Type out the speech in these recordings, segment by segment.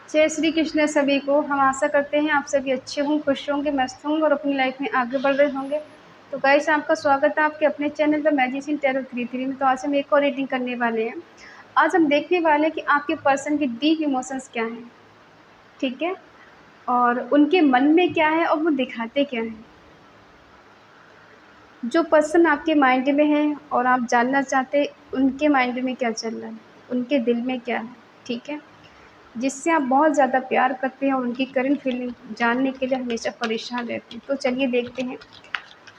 जय श्री कृष्ण सभी को। हम आशा करते हैं आप सभी अच्छे होंगे, खुश होंगे, मस्त होंगे और अपनी लाइफ में आगे बढ़ रहे होंगे। तो गाइस, आपका स्वागत है आपके अपने चैनल पर मैजिशियन टैरो 33 में। तो आज हम एक और रीडिंग करने वाले हैं। आज हम देखने वाले हैं कि आपके पर्सन की डीप इमोशंस क्या हैं, ठीक है, और उनके मन में क्या है और वो दिखाते क्या हैं। जो पर्सन आपके माइंड में है और आप जानना चाहते हैं उनके माइंड में क्या चल रहा है, उनके दिल में क्या है, ठीक है, जिससे आप बहुत ज़्यादा प्यार करते हैं और उनकी करंट फीलिंग जानने के लिए हमेशा परेशान रहते हैं। तो चलिए देखते हैं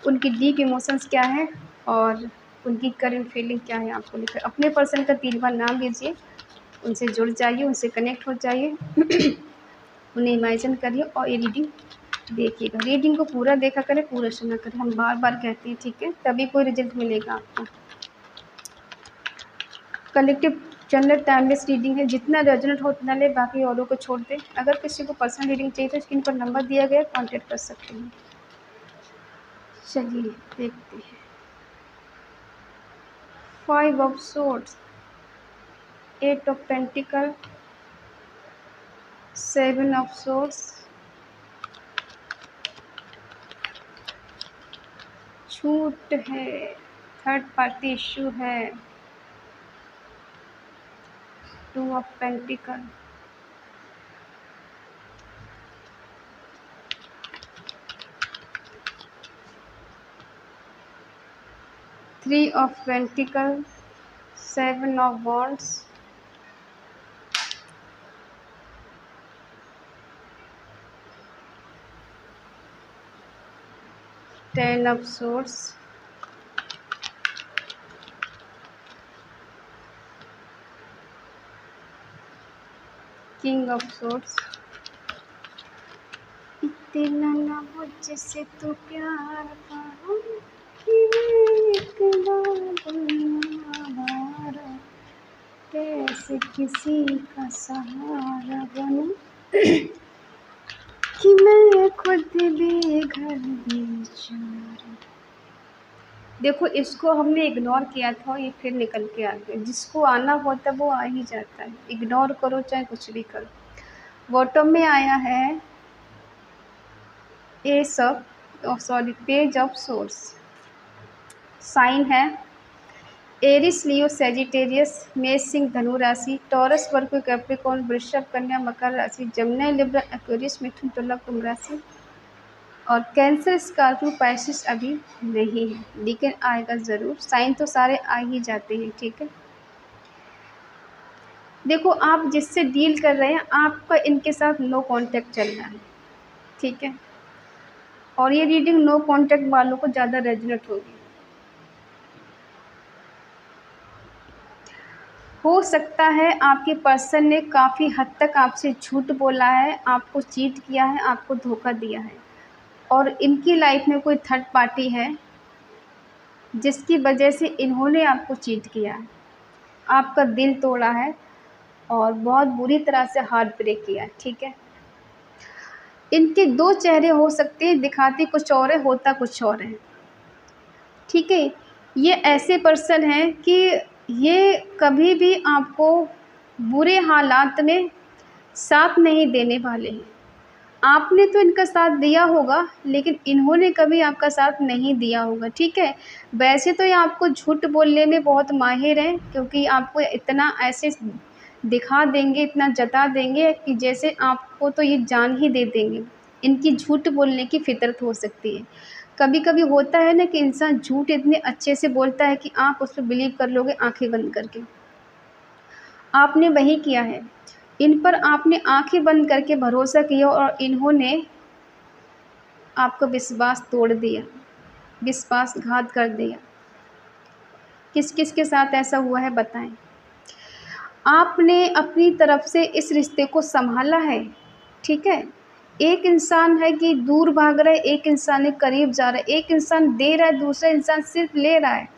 उनकी डीप इमोशंस क्या है और उनकी करंट फीलिंग क्या है आपको लेकर। अपने पर्सन का 3 बार नाम लीजिए, उनसे जुड़ जाइए, उनसे कनेक्ट हो जाइए उन्हें इमेजिन करिए और ये रीडिंग देखिएगा। रीडिंग को पूरा देखा करें, पूरा सुना करें, हम बार बार कहते हैं, ठीक है, तभी कोई रिजल्ट मिलेगा आपको। कलेक्टिव जनरल टाइमलेस रीडिंग है, जितना रेजोनेट हो उतना ले, बाकी औरों को छोड़ दें। अगर किसी को पर्सनल रीडिंग चाहिए तो स्क्रीन पर नंबर दिया गया है, कांटेक्ट कर सकते हैं। चलिए देखते हैं। 5 of swords, 8 of pentacle, 7 of swords, छूट है, थर्ड पार्टी इश्यू है, 2 of pentacle, three of pentacle, 7 of wands, 10 of swords, king of swords. इतना ना मुझसे तो प्यार करो कि मैं एक बार कैसे किसी का सहारा बनूं कि मैं खुद बेघर बेचारा। देखो, इसको हमने इग्नोर किया था, ये फिर निकल के आ गया। जिसको आना होता है वो आ ही जाता है, इग्नोर करो चाहे कुछ भी करो। बॉटम में आया है पेज ऑफ सोर्स। साइन है एरिस, लियो, सेजिटेरियस, मेष, सिंह, धनु राशि, टॉरस, वर्गो, कैप्रिकॉर्न, वृषभ, कन्या, मकर राशि, जमुना, लिब्रा, एक्वेरियस, मिथुन, तुला, कुंभ राशि और कैंसर, स्कॉर्पियो, पाइसेस अभी नहीं है, लेकिन आएगा ज़रूर। साइन तो सारे आ ही जाते हैं, ठीक है। देखो, आप जिससे डील कर रहे हैं आपका इनके साथ नो कांटेक्ट चल रहा है, ठीक है, और ये रीडिंग नो कांटेक्ट वालों को ज़्यादा रेजोनेट होगी। हो सकता है आपके पर्सन ने काफ़ी हद तक आपसे झूठ बोला है, आपको चीट किया है, आपको धोखा दिया है, और इनकी लाइफ में कोई थर्ड पार्टी है जिसकी वजह से इन्होंने आपको चीट किया है, आपका दिल तोड़ा है और बहुत बुरी तरह से हार्ट ब्रेक किया है, ठीक है। इनके 2 चेहरे हो सकते हैं, दिखाते कुछ और है, होता कुछ और है, ठीक है। ये ऐसे पर्सन हैं कि ये कभी भी आपको बुरे हालात में साथ नहीं देने वाले हैं। आपने तो इनका साथ दिया होगा, लेकिन इन्होंने कभी आपका साथ नहीं दिया होगा, ठीक है। वैसे तो ये आपको झूठ बोलने में बहुत माहिर हैं, क्योंकि आपको इतना ऐसे दिखा देंगे, इतना जता देंगे कि जैसे आपको तो ये जान ही दे देंगे। इनकी झूठ बोलने की फितरत हो सकती है। कभी कभी होता है ना कि इंसान झूठ इतने अच्छे से बोलता है कि आप उस पर बिलीव कर लोगे आंखें बंद करके। आपने वही किया है, इन पर आपने आंखें बंद करके भरोसा किया और इन्होंने आपका विश्वास तोड़ दिया, विश्वासघात कर दिया। किस किस के साथ ऐसा हुआ है बताएं। आपने अपनी तरफ से इस रिश्ते को संभाला है, ठीक है। एक इंसान है कि दूर भाग रहा है, एक इंसान है करीब जा रहा है, एक इंसान दे रहा है, दूसरा इंसान सिर्फ ले रहा है।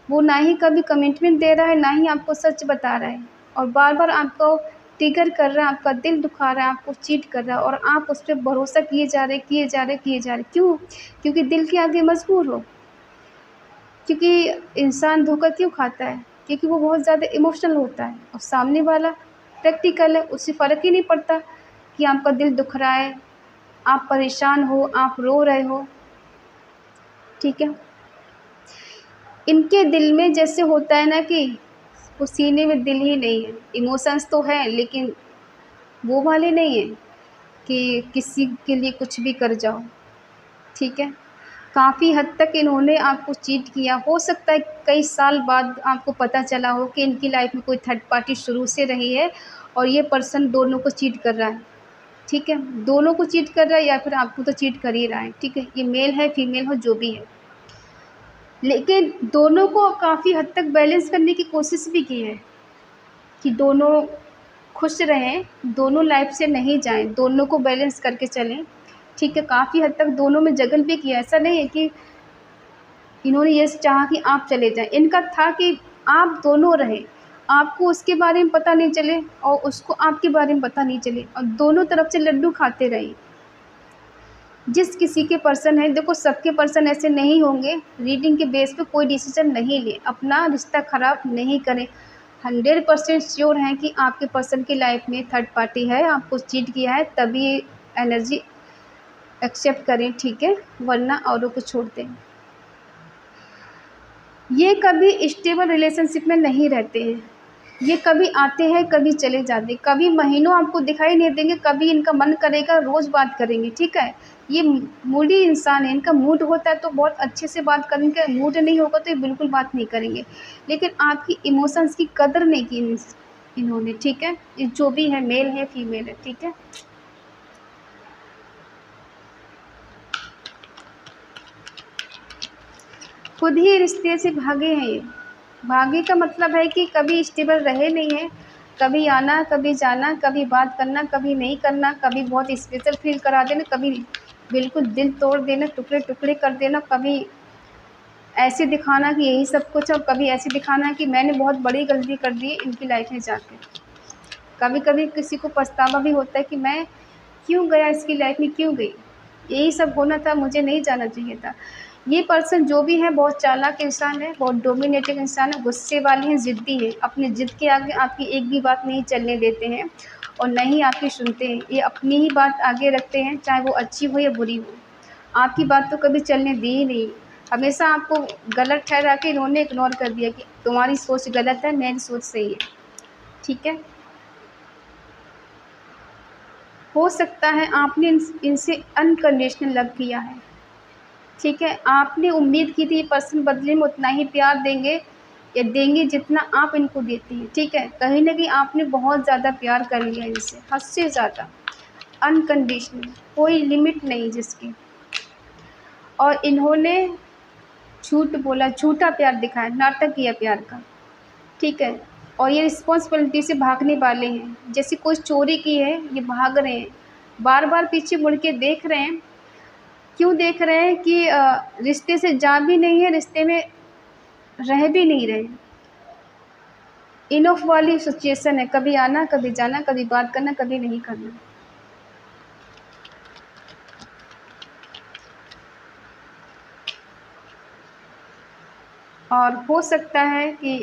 वो ना ही कभी कमिटमेंट दे रहा है, ना ही आपको सच बता रहा है, और बार बार आपको ट्रिगर कर रहा है, आपका दिल दुखा रहा है, आपको चीट कर रहा है, और आप उस पर भरोसा किए जा रहे किए जा रहे किए जा रहे। क्यों? क्योंकि दिल के आगे मजबूर हो। क्योंकि इंसान धोखा क्यों खाता है? क्योंकि वो बहुत ज़्यादा इमोशनल होता है और सामने वाला प्रैक्टिकल है, उससे फ़र्क ही नहीं पड़ता कि आपका दिल दुख रहा है, आप परेशान हो, आप रो रहे हो, ठीक है। इनके दिल में जैसे होता है ना कि वो सीने में दिल ही नहीं है, इमोशंस तो हैं लेकिन वो वाले नहीं हैं कि किसी के लिए कुछ भी कर जाओ, ठीक है। काफ़ी हद तक इन्होंने आपको चीट किया, हो सकता है कई साल बाद आपको पता चला हो कि इनकी लाइफ में कोई थर्ड पार्टी शुरू से रही है और ये पर्सन दोनों को चीट कर रहा है, ठीक है। दोनों को चीट कर रहा है या फिर आपको तो चीट कर ही रहा है, ठीक है। ये मेल है, फीमेल हो, जो भी है, लेकिन दोनों को काफ़ी हद तक बैलेंस करने की कोशिश भी की है कि दोनों खुश रहें, दोनों लाइफ से नहीं जाएं, दोनों को बैलेंस करके चलें, ठीक है। काफ़ी हद तक दोनों में जगल भी किया, ऐसा नहीं है कि इन्होंने ये चाहा कि आप चले जाएं। इनका था कि आप दोनों रहें, आपको उसके बारे में पता नहीं चले और उसको आपके बारे में पता नहीं चले और दोनों तरफ से लड्डू खाते रहें। जिस किसी के पर्सन है, देखो सबके पर्सन ऐसे नहीं होंगे, रीडिंग के बेस पे कोई डिसीजन नहीं ले, अपना रिश्ता ख़राब नहीं करें। 100% श्योर हैं कि आपके पर्सन की लाइफ में थर्ड पार्टी है, आपको चीट किया है, तभी एनर्जी एक्सेप्ट करें, ठीक है, वरना औरों को छोड़ दें। ये कभी स्टेबल रिलेशनशिप में नहीं रहते हैं, ये कभी आते हैं कभी चले जाते, कभी महीनों आपको दिखाई नहीं देंगे, कभी इनका मन करेगा रोज़ बात करेंगे, ठीक है। ये मूडी इंसान है, इनका मूड होता है तो बहुत अच्छे से बात करेंगे, मूड नहीं होगा तो ये बिल्कुल बात नहीं करेंगे, लेकिन आपकी इमोशंस की कदर नहीं की इन्होंने, ठीक है। ये जो भी है, मेल है फीमेल है, ठीक है। खुद ही रिश्ते से भागे हैं ये। भागे का मतलब है कि कभी स्टेबल रहे नहीं है, कभी आना कभी जाना, कभी बात करना कभी नहीं करना, कभी बहुत स्पेशल फील करा देना, कभी बिल्कुल दिल तोड़ देना, टुकड़े टुकड़े कर देना, कभी ऐसे दिखाना कि यही सब कुछ और कभी ऐसे दिखाना कि मैंने बहुत बड़ी गलती कर दी इनकी लाइफ में जाके। कभी कभी किसी को पछतावा भी होता है कि मैं क्यों गया इसकी लाइफ में, क्यों गई, यही सब होना था, मुझे नहीं जाना चाहिए था। ये पर्सन जो भी है बहुत चालाक इंसान है, बहुत डोमिनेटिंग इंसान है, गुस्से वाले हैं, ज़िद्दी है, अपनी ज़िद के आगे आपकी एक भी बात नहीं चलने देते हैं और न ही आपकी सुनते हैं। ये अपनी ही बात आगे रखते हैं, चाहे वो अच्छी हो या बुरी हो, आपकी बात तो कभी चलने दी ही नहीं। हमेशा आपको गलत ठहरा के इन्होंने इग्नोर कर दिया कि तुम्हारी सोच गलत है, मेरी सोच सही है, ठीक है। हो सकता है आपने इनसे अनकंडीशनल लव किया है, ठीक है। आपने उम्मीद की थी ये पर्सन बदले में उतना ही प्यार देंगे या देंगे जितना आप इनको देती हैं, ठीक है। कहीं न कहीं आपने बहुत ज़्यादा प्यार कर लिया इनसे, हद से ज़्यादा, अनकंडीशनल, कोई लिमिट नहीं जिसकी, और इन्होंने झूठ बोला, झूठा प्यार दिखाया, नाटक किया प्यार का, ठीक है। और ये रिस्पॉन्सिबिलिटी से भागने वाले हैं, जैसे कोई चोरी की है ये भाग रहे हैं, बार बार पीछे मुड़ के देख रहे हैं। क्यों देख रहे हैं कि रिश्ते से जा भी नहीं है, रिश्ते में रह भी नहीं रहे, इन ऑफ वाली सिचुएशन है, कभी आना कभी जाना, कभी बात करना कभी नहीं करना। और हो सकता है कि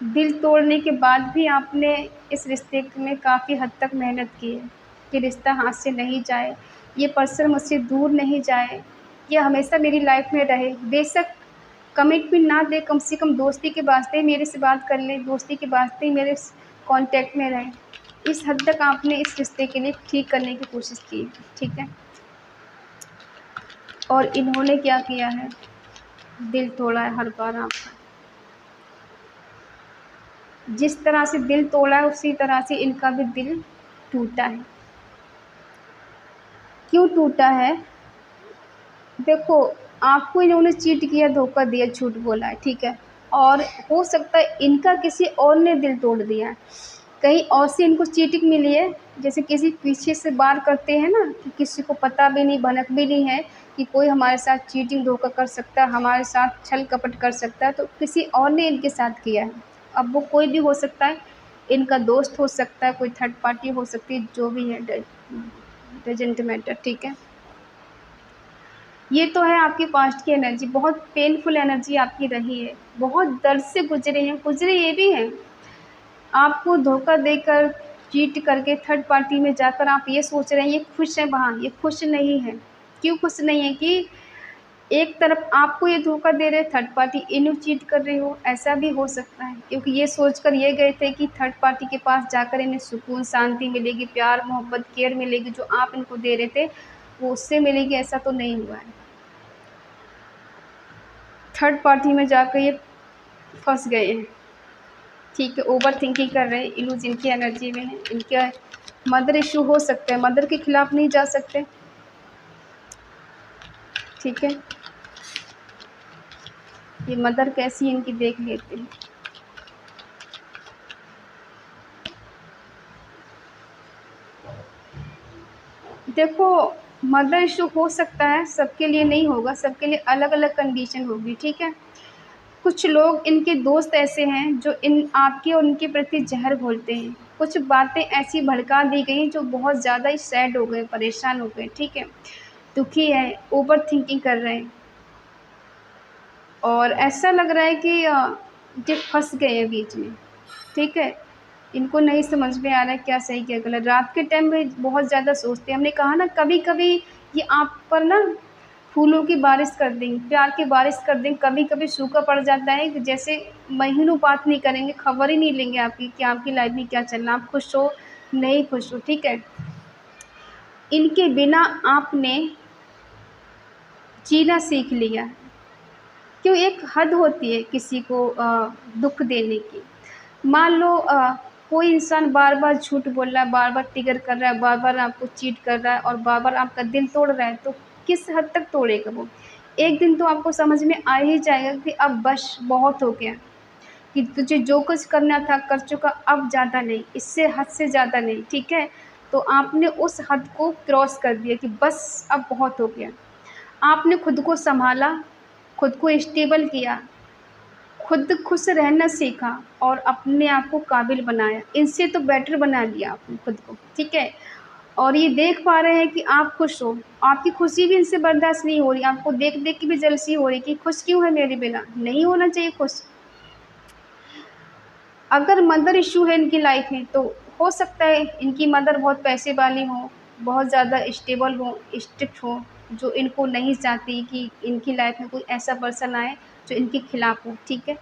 दिल तोड़ने के बाद भी आपने इस रिश्ते में काफ़ी हद तक मेहनत की है कि रिश्ता हाथ से नहीं जाए, ये पर्सन मुझसे दूर नहीं जाए, ये हमेशा मेरी लाइफ में रहे। बेशक कमिटमेंट ना दे, कम से कम दोस्ती के वास्ते मेरे से बात कर ले, दोस्ती के वास्ते ही मेरे कांटेक्ट में रहे। इस हद तक आपने इस रिश्ते के लिए ठीक करने की कोशिश की है, ठीक है। और इन्होंने क्या किया है, दिल तोड़ा है हर बार आपका। जिस तरह से दिल तोड़ा है उसी तरह से इनका भी दिल टूटा है। क्यों टूटा है, देखो आपको इन्होंने चीट किया, धोखा दिया, झूठ बोला है, ठीक है। और हो सकता है इनका किसी और ने दिल तोड़ दिया है, कहीं और से इनको चीटिंग मिली है, जैसे किसी पीछे से वार करते हैं ना कि किसी को पता भी नहीं, भनक भी नहीं है कि कोई हमारे साथ चीटिंग धोखा कर सकता है, हमारे साथ छल कपट कर सकता है, तो किसी और ने इनके साथ किया है। अब वो कोई भी हो सकता है, इनका दोस्त हो सकता है, कोई थर्ड पार्टी हो सकती है, जो भी है डजंट मैटर, ठीक है। ये तो है आपके पास्ट की एनर्जी, बहुत पेनफुल एनर्जी आपकी रही है, बहुत दर्द से गुजरे हैं, गुजरे ये भी हैं, आपको धोखा देकर, चीट करके थर्ड पार्टी में जाकर आप ये सोच रहे हैं ये खुश है वहाँ, ये खुश नहीं है। क्यों खुश नहीं है कि एक तरफ आपको ये धोखा दे रहे, थर्ड पार्टी इन्हें चीट कर रही हो, ऐसा भी हो सकता है। क्योंकि ये सोचकर ये गए थे कि थर्ड पार्टी के पास जाकर इन्हें सुकून, शांति मिलेगी, प्यार, मोहब्बत, केयर मिलेगी, जो आप इनको दे रहे थे वो उससे मिलेगी, ऐसा तो नहीं हुआ है। थर्ड पार्टी में जाकर ये फंस गए हैं। ठीक है, ओवर थिंकिंग कर रहे हैं, इल्यूज इनकी एनर्जी में है, इनका मदर इशू हो सकता है, मदर के खिलाफ नहीं जा सकते। ठीक है, ये मदर कैसी इनकी देख लेते हैं। देखो, मदर इशू हो सकता है, सबके लिए नहीं होगा, सबके लिए अलग अलग कंडीशन होगी। ठीक है, कुछ लोग, इनके दोस्त ऐसे हैं जो इन आपके और उनके प्रति जहर घोलते हैं। कुछ बातें ऐसी भड़का दी गई जो बहुत ज़्यादा ही सैड हो गए, परेशान हो गए। ठीक है, दुखी है, ओवर थिंकिंग कर रहे हैं, और ऐसा लग रहा है कि ये फंस गए हैं बीच में। ठीक है, इनको नहीं समझ में आ रहा है क्या सही क्या गलत। रात के टाइम में बहुत ज़्यादा सोचते हैं। हमने कहा ना, कभी कभी ये आप पर ना फूलों की बारिश कर देंगे, प्यार की बारिश कर देंगे। कभी कभी सूखा पड़ जाता है कि जैसे महीनों बात नहीं करेंगे, खबर ही नहीं लेंगे आपकी कि आपकी लाइफ में क्या चल रहा है, आप खुश हो नहीं खुश हो। ठीक है, इनके बिना आपने जीना सीख लिया। क्यों, एक हद होती है किसी को दुख देने की। मान लो कोई इंसान बार बार झूठ बोल रहा है, बार बार ट्रिगर कर रहा है, बार बार आपको चीट कर रहा है और बार बार आपका दिल तोड़ रहा है, तो किस हद तक तोड़ेगा वो। एक दिन तो आपको समझ में आ ही जाएगा कि अब बस बहुत हो गया, कि तुझे जो कुछ करना था कर चुका, अब ज़्यादा नहीं, इससे हद से ज़्यादा नहीं। ठीक है, तो आपने उस हद को क्रॉस कर दिया कि बस अब बहुत हो गया। आपने खुद को संभाला, खुद को स्टेबल किया, खुद खुश रहना सीखा और अपने आप को काबिल बनाया। इनसे तो बेटर बना लिया आपने खुद को। ठीक है, और ये देख पा रहे हैं कि आप खुश हो, आपकी खुशी भी इनसे बर्दाश्त नहीं हो रही, आपको देख देख के भी जलसी हो रही कि खुश क्यों है मेरे बिना, नहीं होना चाहिए खुश। अगर मदर इशू है इनकी लाइफ में, तो हो सकता है इनकी मदर बहुत पैसे वाली हो, बहुत ज़्यादा स्टेबल हो, स्ट्रिक्ट हो, जो इनको नहीं चाहती कि इनकी लाइफ में कोई ऐसा पर्सन आए जो इनके खिलाफ हो। ठीक है,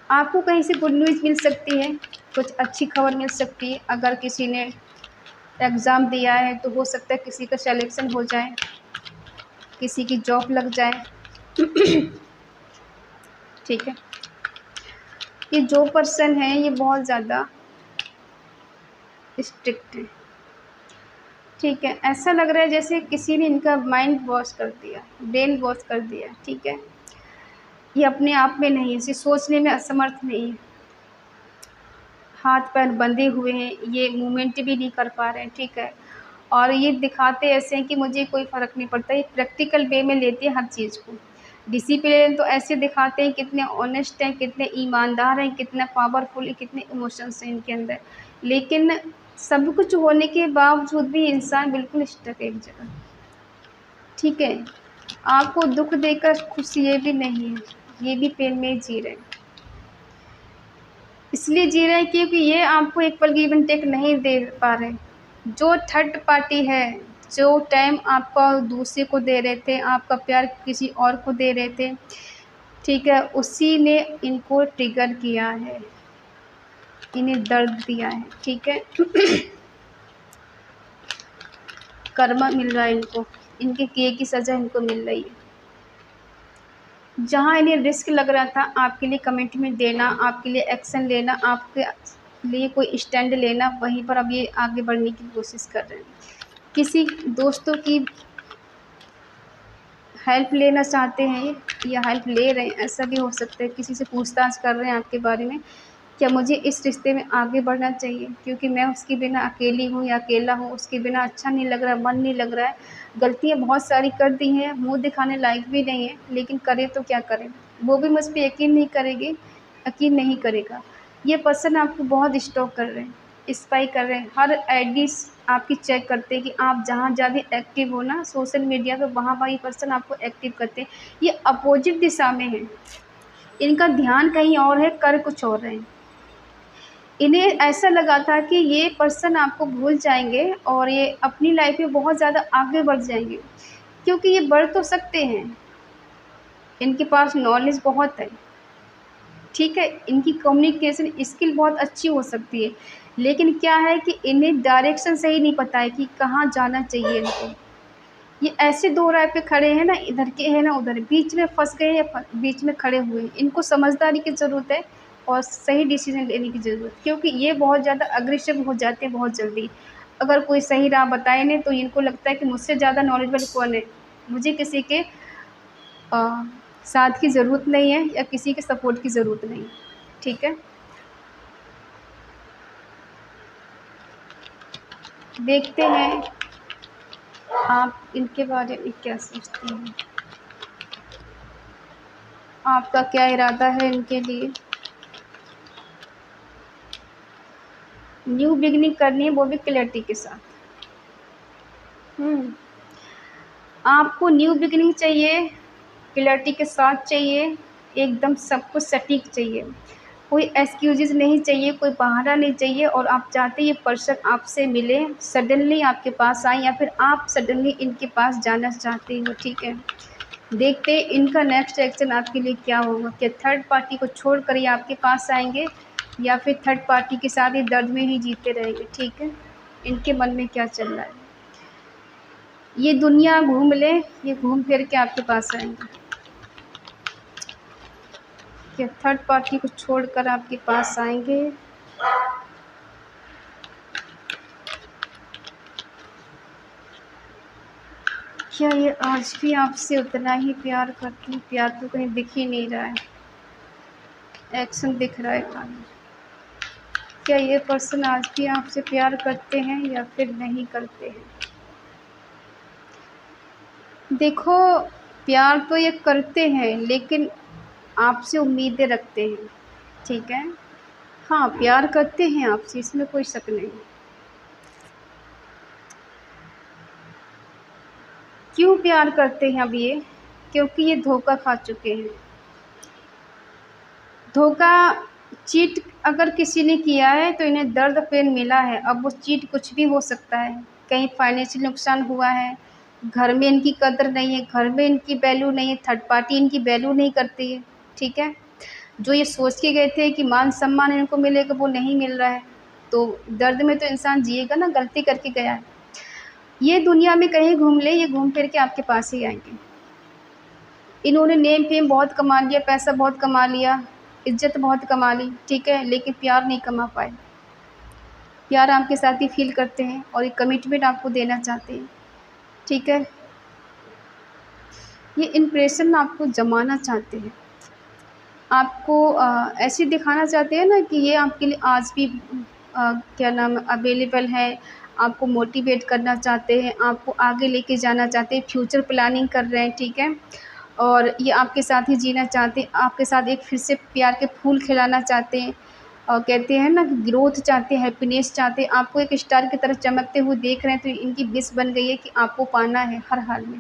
आपको कहीं से गुड न्यूज़ मिल सकती है, कुछ अच्छी खबर मिल सकती है। अगर किसी ने एग्ज़ाम दिया है तो हो सकता है किसी का सिलेक्शन हो जाए, किसी की जॉब लग जाए। ठीक है, ये जो पर्सन है ये बहुत ज़्यादा स्ट्रिक्ट है। ठीक है, ऐसा लग रहा है जैसे किसी ने इनका माइंड वॉश कर दिया, ब्रेन वॉश कर दिया। ठीक है, ये अपने आप में नहीं है, इसे सोचने में असमर्थ नहीं है, हाथ पैर बंधे हुए हैं, ये मूवमेंट भी नहीं कर पा रहे हैं। ठीक है, और ये दिखाते ऐसे हैं कि मुझे कोई फ़र्क नहीं पड़ता, ये प्रैक्टिकल वे में लेते हैं हर चीज़ को। डिसिप्लिन तो ऐसे दिखाते हैं कितने ऑनेस्ट हैं, कितने ईमानदार हैं, कितना पावरफुल है, कितने इमोशंस हैं इनके अंदर। लेकिन सब कुछ होने के बावजूद भी इंसान बिल्कुल स्टक है एक जगह। ठीक है, आपको दुख देकर खुश ये भी नहीं है, ये भी पेन में ही जी रहे हैं। इसलिए जी रहे हैं क्योंकि ये आपको एक पल गिव एंड टेक नहीं दे पा रहे। जो थर्ड पार्टी है, जो टाइम आपका दूसरे को दे रहे थे, आपका प्यार किसी और को दे रहे थे, ठीक है, उसी ने इनको ट्रिगर किया है, इन्हें दर्द दिया है। ठीक है, कर्मा मिल रहा है इनको, इनके किए की सज़ा इनको मिल रही है। जहाँ इन्हें रिस्क लग रहा था आपके लिए कमिटमेंट देना, आपके लिए एक्शन लेना, आपके लिए कोई स्टैंड लेना, वहीं पर अब ये आगे बढ़ने की कोशिश कर रहे हैं। किसी दोस्तों की हेल्प लेना चाहते हैं या हेल्प ले रहे हैं, ऐसा भी हो सकता है। किसी से पूछताछ कर रहे हैं आपके बारे में, क्या मुझे इस रिश्ते में आगे बढ़ना चाहिए, क्योंकि मैं उसके बिना अकेली हूँ या अकेला हूँ, उसके बिना अच्छा नहीं लग रहा, मन नहीं लग रहा है। गलतियाँ बहुत सारी कर दी हैं, मुँह दिखाने लायक भी नहीं है, लेकिन करें तो क्या करें। वो भी मुझ पे यकीन नहीं करेगी, यकीन नहीं करेगा। ये पर्सन आपको बहुत स्टॉक कर रहे हैं, स्पाई कर रहे हैं, हर आईडी आपकी चेक करते हैं कि आप जहाँ जहाँ भी एक्टिव हो ना सोशल मीडिया पे, वहाँ वहाँ ये पर्सन आपको एक्टिव करते हैं। ये अपोजिट दिशा में है, इनका ध्यान कहीं और है, कर कुछ और रहे हैं। इन्हें ऐसा लगा था कि ये पर्सन आपको भूल जाएँगे और ये अपनी लाइफ़ में बहुत ज़्यादा आगे बढ़ जाएँगे, क्योंकि ये बढ़ तो सकते हैं, इनके पास नॉलेज बहुत है, ठीक है? इनकी कम्युनिकेशन स्किल बहुत अच्छी हो सकती है, लेकिन क्या है कि इन्हें डायरेक्शन सही नहीं पता है कि कहाँ जाना चाहिए इनको। ये ऐसे दो राह पे खड़े हैं ना, इधर के हैं ना उधर, बीच में फँस गए या बीच में खड़े हुए हैं। इनको समझदारी की ज़रूरत है और सही डिसीज़न लेने की ज़रूरत है, क्योंकि ये बहुत ज़्यादा अग्रेसिव हो जाते हैं बहुत जल्दी। अगर कोई सही राह बताए नहीं तो इनको लगता है कि मुझसे ज़्यादा नॉलेजेबल कौन है, मुझे किसी के अ, साथ की ज़रूरत नहीं है या किसी के सपोर्ट की ज़रूरत नहीं है, ठीक है? देखते हैं आप इनके बारे में क्या सोचते हैं? आपका क्या इरादा है इनके लिए? न्यू बिगिनिंग करनी है, वो भी क्लैरिटी के साथ। हुँ। आपको न्यू बिगिनिंग चाहिए, क्लैरिटी के साथ चाहिए, एकदम सब कुछ सटीक चाहिए। कोई एक्सक्यूज़ेज़ नहीं चाहिए, कोई बहाना नहीं चाहिए और आप चाहते हैं ये पर्सन आपसे मिले, सडनली आपके पास आएँ या फिर आप सडनली इनके पास जाना चाहते हो, ठीक है? देखते हैं इनका नेक्स्ट एक्शन आपके लिए क्या होगा। क्या थर्ड पार्टी को छोड़कर ये आपके पास आएँगे या फिर थर्ड पार्टी के साथ ये दर्द में ही जीते रहेंगे, ठीक है? इनके मन में क्या चल रहा है। ये दुनिया घूम लें, ये घूम फिर के आपके पास आएँगे। क्या थर्ड पार्टी को छोड़कर आपके पास आएँगे? क्या ये आज भी आपसे उतना ही प्यार करती हैं? प्यार तो कहीं दिख ही नहीं रहा है, एक्शन दिख रहा है खाली। क्या ये पर्सन आज भी आपसे प्यार करते हैं या फिर नहीं करते हैं? देखो, प्यार तो ये करते हैं लेकिन आपसे उम्मीदें रखते हैं, ठीक है? हाँ, प्यार करते हैं आपसे, इसमें कोई शक नहीं। क्यों प्यार करते हैं अब ये? क्योंकि ये धोखा खा चुके हैं। धोखा, चीट अगर किसी ने किया है तो इन्हें दर्द पेन मिला है। अब वो चीट कुछ भी हो सकता है। कहीं फाइनेंशियल नुकसान हुआ है, घर में इनकी कदर नहीं है, घर में इनकी वैल्यू नहीं है, थर्ड पार्टी इनकी वैल्यू नहीं करती है, ठीक है? जो ये सोच के गए थे कि मान-सम्मान इनको मिलेगा वो नहीं मिल रहा है, तो दर्द में तो इंसान जिएगा ना, गलती करके गया है। ये दुनिया में कहीं घूम ले, ये घूम फिर के आपके पास ही आएँगे। इन्होंने नेम फेम बहुत कमा लिया, पैसा बहुत कमा लिया, इज़्ज़त बहुत कमा ली, ठीक है? लेकिन प्यार नहीं कमा पाए। प्यार आपके साथ ही फ़ील करते हैं और एक कमिटमेंट आपको देना चाहते हैं, ठीक है? ये इम्प्रेशन आपको जमाना चाहते हैं। आपको ऐसे दिखाना चाहते हैं ना कि ये आपके लिए आज भी क्या नाम है अवेलेबल है, आपको मोटिवेट करना चाहते हैं, आपको आगे लेके जाना चाहते हैं, फ्यूचर प्लानिंग कर रहे हैं, ठीक है? और ये आपके साथ ही जीना चाहते हैं, आपके साथ एक फिर से प्यार के फूल खिलाना चाहते हैं और कहते हैं ना कि ग्रोथ चाहते हैं, हैप्पीनेस चाहते हैं, आपको एक स्टार की तरह चमकते हुए देख रहे हैं, तो इनकी विश बन गई है कि आपको पाना है हर हाल में,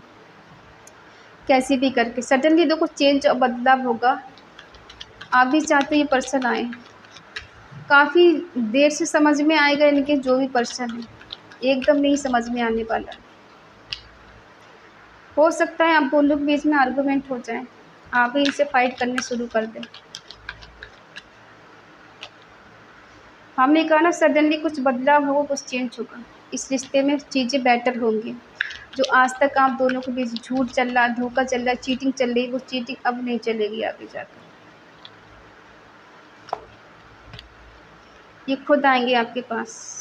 कैसे भी करके। सडनली देखो चेंज और बदलाव होगा, आप भी चाहते हैं ये पर्सन आए। काफ़ी देर से समझ में आएगा इनके जो भी पर्सन है, एकदम नहीं समझ में आने वाला है। हो सकता है आप दोनों के बीच में आर्गुमेंट हो जाए, आप ही इनसे फाइट करने शुरू कर दें। हमने कहा ना सडनली कुछ बदलाव होगा, कुछ चेंज होगा, इस रिश्ते में चीज़ें बेटर होंगी। जो आज तक आप दोनों के बीच झूठ चल रहा है, धोखा चल रहा है, चीटिंग चल रही है, वो चीटिंग अब नहीं चलेगी आगे जाकर। ये खुद आएँगे आपके पास।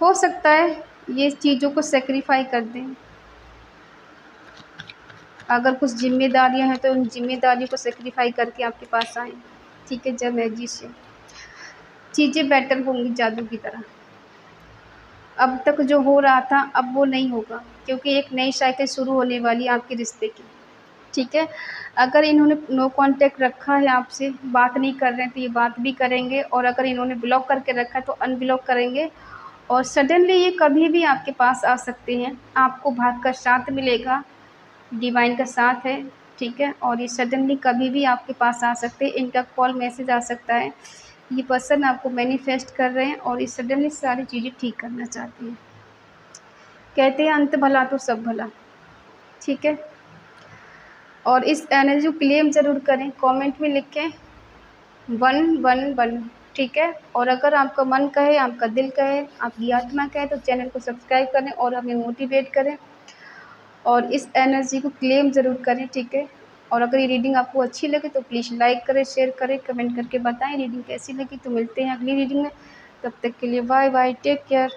हो सकता है ये चीज़ों को सैक्रिफ़ाई कर दें। अगर कुछ ज़िम्मेदारियाँ हैं तो उन ज़िम्मेदारियों को सैक्रिफ़ाई करके आपके पास आएँ, ठीक है? जब मर्ज़ी से चीज़ें बेटर होंगी जादू की तरह। अब तक जो हो रहा था अब वो नहीं होगा, क्योंकि एक नई साइकिल शुरू होने वाली है आपके रिश्ते की, ठीक है? अगर इन्होंने नो कॉन्टैक्ट रखा है आपसे, बात नहीं कर रहे हैं तो ये बात भी करेंगे और अगर इन्होंने ब्लॉक करके रखा है तो अनब्लॉक करेंगे और सडनली ये कभी भी आपके पास आ सकते हैं। आपको भाग का साथ मिलेगा, डिवाइन का साथ है, ठीक है। और ये सडनली कभी भी आपके पास आ सकते हैं, इनका कॉल मैसेज आ सकता है। ये पर्सन आपको मैनिफेस्ट कर रहे हैं और ये सडनली सारी चीज़ें ठीक करना चाहते हैं। कहते हैं अंत भला तो सब भला, ठीक है। और इस एनर्जी को क्लेम ज़रूर करें, कमेंट में लिखें 111, ठीक है। और अगर आपका मन कहे, आपका दिल कहे, आपकी आत्मा कहे तो चैनल को सब्सक्राइब करें और हमें मोटिवेट करें और इस एनर्जी को क्लेम ज़रूर करें, ठीक है। और अगर ये रीडिंग आपको अच्छी लगे तो प्लीज़ लाइक करें, शेयर करें, कमेंट करके बताएं रीडिंग कैसी लगी। तो मिलते हैं अगली रीडिंग में, तब तक के लिए बाय बाय, टेक केयर।